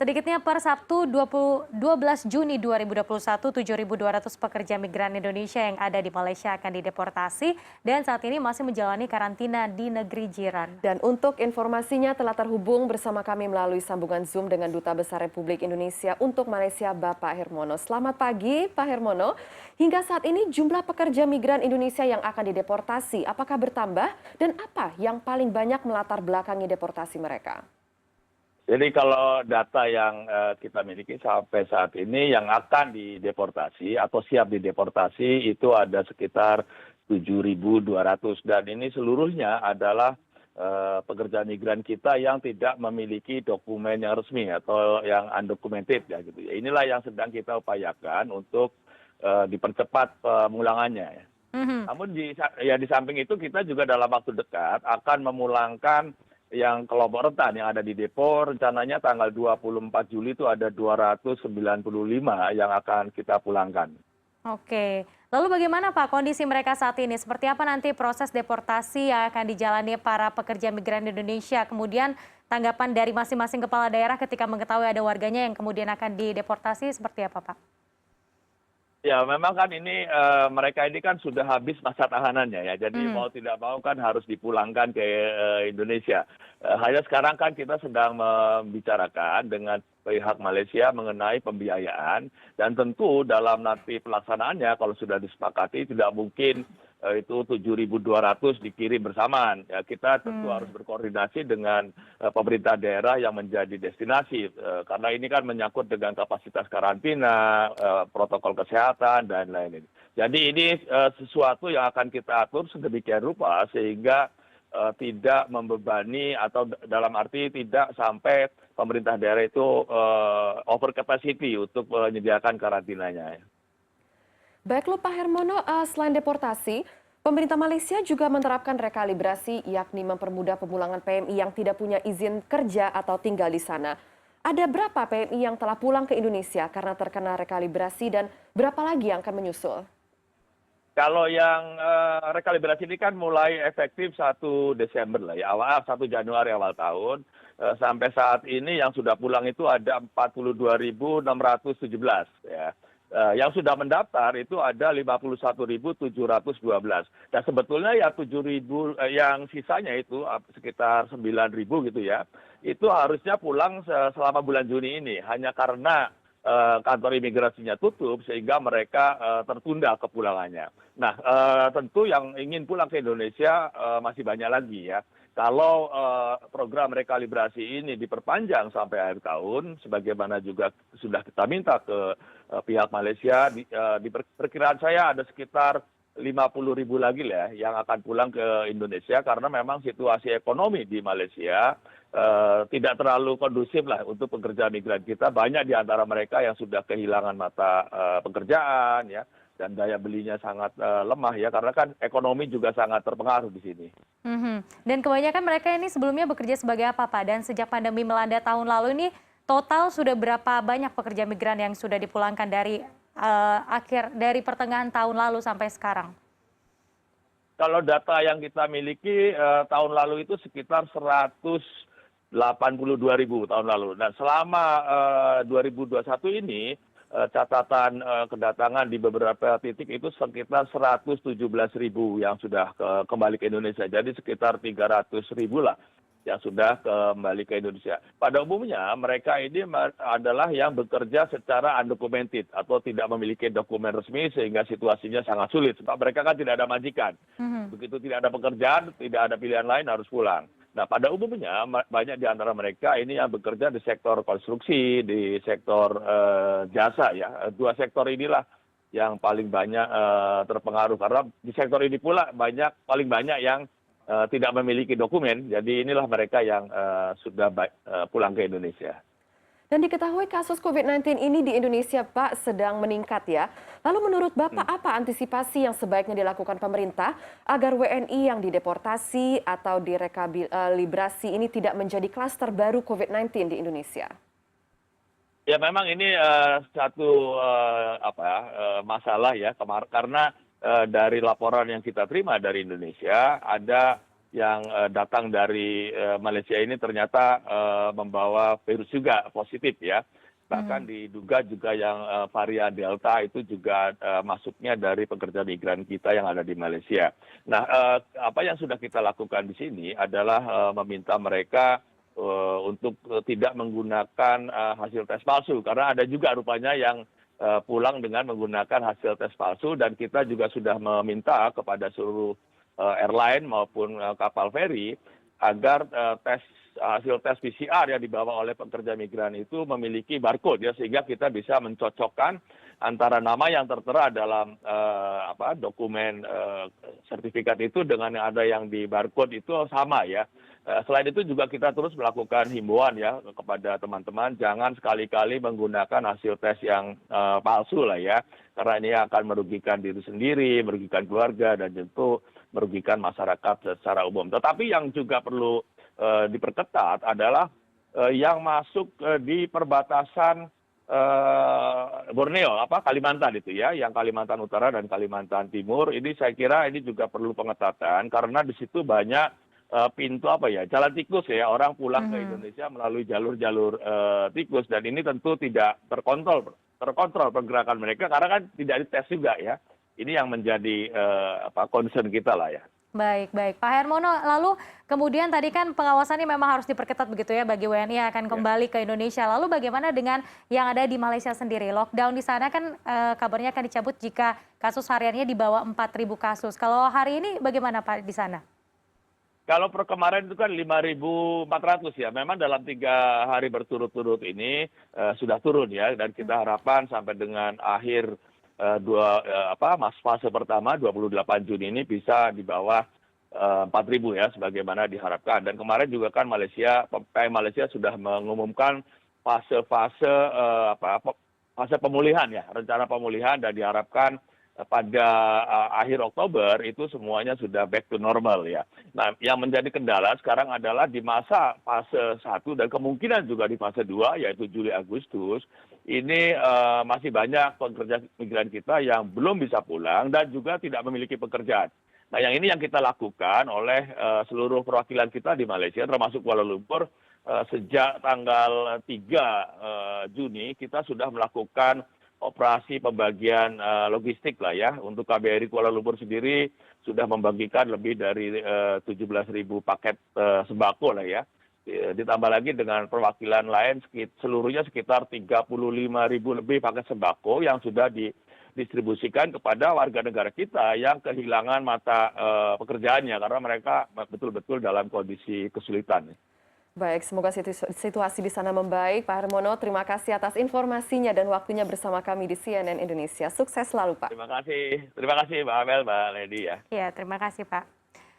Sedikitnya per Sabtu 12 Juni 2021, 7.200 pekerja migran Indonesia yang ada di Malaysia akan dideportasi dan saat ini masih menjalani karantina di negeri jiran. Dan untuk informasinya telah terhubung bersama kami melalui sambungan Zoom dengan Duta Besar Republik Indonesia untuk Malaysia, Bapak Hermono. Selamat pagi, Pak Hermono. Hingga saat ini jumlah pekerja migran Indonesia yang akan dideportasi apakah bertambah dan apa yang paling banyak melatar belakangi deportasi mereka? Jadi kalau data yang kita miliki sampai saat ini yang akan dideportasi atau siap dideportasi itu ada sekitar 7.200 dan ini seluruhnya adalah pekerja migran kita yang tidak memiliki dokumen yang resmi atau yang undocumented ya gitu. Inilah yang sedang kita upayakan untuk dipercepat pemulangannya ya. Namun di samping itu kita juga dalam waktu dekat akan memulangkan yang kelompok rentan yang ada di depo, rencananya tanggal 24 Juli itu ada 295 yang akan kita pulangkan. Oke, lalu bagaimana Pak kondisi mereka saat ini? Seperti apa nanti proses deportasi yang akan dijalani para pekerja migran Indonesia? Kemudian tanggapan dari masing-masing kepala daerah ketika mengetahui ada warganya yang kemudian akan dideportasi seperti apa Pak? Ya memang kan ini mereka ini kan sudah habis masa tahanannya ya, jadi mau tidak mau kan harus dipulangkan ke Indonesia. Hanya sekarang kan kita sedang membicarakan dengan pihak Malaysia mengenai pembiayaan dan tentu dalam nanti pelaksanaannya kalau sudah disepakati tidak mungkin itu 7.200 dikirim bersamaan. Ya, kita tentu harus berkoordinasi dengan pemerintah daerah yang menjadi destinasi karena ini kan menyangkut dengan kapasitas karantina, protokol kesehatan dan lain-lain. Jadi ini sesuatu yang akan kita atur sedemikian rupa sehingga tidak membebani atau dalam arti tidak sampai pemerintah daerah itu over capacity untuk menyediakan karantinanya. Baik Pak Hermono, selain deportasi, pemerintah Malaysia juga menerapkan rekalibrasi yakni mempermudah pemulangan PMI yang tidak punya izin kerja atau tinggal di sana. Ada berapa PMI yang telah pulang ke Indonesia karena terkena rekalibrasi dan berapa lagi yang akan menyusul? Kalau yang rekalibrasi ini kan mulai efektif 1 Desember lah ya, 1 Januari awal tahun. Sampai saat ini yang sudah pulang itu ada 42.617 ya. Yang sudah mendaftar itu ada 51.712. Dan sebetulnya ya 7.000 yang sisanya itu sekitar 9.000 gitu ya. Itu harusnya pulang selama bulan Juni ini hanya karena kantor imigrasinya tutup sehingga mereka tertunda kepulangannya. Nah, tentu yang ingin pulang ke Indonesia masih banyak lagi ya. Kalau program rekalibrasi ini diperpanjang sampai akhir tahun, sebagaimana juga sudah kita minta ke pihak Malaysia, di perkiraan saya ada sekitar 50.000 lagi lah yang akan pulang ke Indonesia karena memang situasi ekonomi di Malaysia tidak terlalu kondusif lah untuk pekerja migran kita. Banyak di antara mereka yang sudah kehilangan mata pekerjaan ya dan daya belinya sangat lemah ya karena kan ekonomi juga sangat terpengaruh di sini. Dan kebanyakan mereka ini sebelumnya bekerja sebagai apa Pak? Dan sejak pandemi melanda tahun lalu ini total sudah berapa banyak pekerja migran yang sudah dipulangkan dari dari pertengahan tahun lalu sampai sekarang? Kalau data yang kita miliki tahun lalu itu sekitar 182.000 tahun lalu. Dan selama 2021 ini catatan kedatangan di beberapa titik itu sekitar 117.000 yang sudah kembali ke Indonesia. Jadi sekitar 300.000 lah yang sudah kembali ke Indonesia. Pada umumnya mereka ini adalah yang bekerja secara undocumented atau tidak memiliki dokumen resmi sehingga situasinya sangat sulit. Sebab mereka kan tidak ada majikan. Begitu tidak ada pekerjaan, tidak ada pilihan lain harus pulang. Nah, pada umumnya banyak di antara mereka ini yang bekerja di sektor konstruksi, di sektor jasa ya. 2 sektor inilah yang paling banyak terpengaruh karena di sektor ini pula paling banyak yang tidak memiliki dokumen. Jadi inilah mereka yang sudah pulang ke Indonesia. Dan diketahui kasus COVID-19 ini di Indonesia, Pak, sedang meningkat ya. Lalu menurut Bapak apa antisipasi yang sebaiknya dilakukan pemerintah agar WNI yang dideportasi atau direkalibrasi ini tidak menjadi klaster baru COVID-19 di Indonesia? Ya memang ini satu masalah ya karena dari laporan yang kita terima dari Indonesia ada yang datang dari Malaysia ini ternyata membawa virus juga positif ya. Bahkan diduga juga yang varian Delta itu juga masuknya dari pekerja migran kita yang ada di Malaysia. Nah, apa yang sudah kita lakukan di sini adalah meminta mereka untuk tidak menggunakan hasil tes palsu, karena ada juga rupanya yang pulang dengan menggunakan hasil tes palsu, dan kita juga sudah meminta kepada seluruh airline maupun kapal feri agar hasil tes PCR yang dibawa oleh pekerja migran itu memiliki barcode ya, sehingga kita bisa mencocokkan antara nama yang tertera dalam dokumen sertifikat itu dengan yang ada yang di barcode itu sama ya. Selain itu juga kita terus melakukan himbauan ya kepada teman-teman, jangan sekali-kali menggunakan hasil tes yang palsu lah ya, karena ini akan merugikan diri sendiri, merugikan keluarga, dan tentu merugikan masyarakat secara umum. Tetapi yang juga perlu diperketat adalah yang masuk di perbatasan Borneo, Kalimantan itu ya, yang Kalimantan Utara dan Kalimantan Timur, ini saya kira ini juga perlu pengetatan karena di situ banyak pintu jalan tikus ya, orang pulang ke Indonesia melalui jalur-jalur tikus, dan ini tentu tidak terkontrol pergerakan mereka karena kan tidak dites juga ya. Ini yang menjadi concern kita lah ya. Baik, baik. Pak Hermono, lalu kemudian tadi kan pengawasannya memang harus diperketat begitu ya bagi WNI yang akan kembali ke Indonesia. Lalu bagaimana dengan yang ada di Malaysia sendiri? Lockdown di sana kan kabarnya akan dicabut jika kasus hariannya di bawah 4.000 kasus. Kalau hari ini bagaimana Pak di sana? Kalau per kemarin itu kan 5.400 ya. Memang dalam 3 hari berturut-turut ini sudah turun ya, dan kita harapkan sampai dengan akhir fase pertama 28 Juni ini bisa di bawah 4.000 ya, sebagaimana diharapkan. Dan kemarin juga kan Malaysia sudah mengumumkan fase pemulihan ya, rencana pemulihan, dan diharapkan pada akhir Oktober itu semuanya sudah back to normal ya. Nah, yang menjadi kendala sekarang adalah di masa fase 1 dan kemungkinan juga di fase 2 yaitu Juli Agustus, ini masih banyak pekerja migran kita yang belum bisa pulang dan juga tidak memiliki pekerjaan. Nah, yang ini yang kita lakukan oleh seluruh perwakilan kita di Malaysia termasuk Kuala Lumpur. Sejak tanggal 3 Juni kita sudah melakukan operasi pembagian logistik lah ya. Untuk KBRI Kuala Lumpur sendiri sudah membagikan lebih dari 17.000 paket sembako lah ya. Ditambah lagi dengan perwakilan lain seluruhnya sekitar 35.000 lebih paket sembako yang sudah didistribusikan kepada warga negara kita yang kehilangan mata pekerjaannya karena mereka betul-betul dalam kondisi kesulitan. Baik, semoga situasi di sana membaik. Pak Hermono, terima kasih atas informasinya dan waktunya bersama kami di CNN Indonesia. Sukses selalu, Pak. Terima kasih Mbak Amel, Mbak Lady ya. Ya, terima kasih Pak.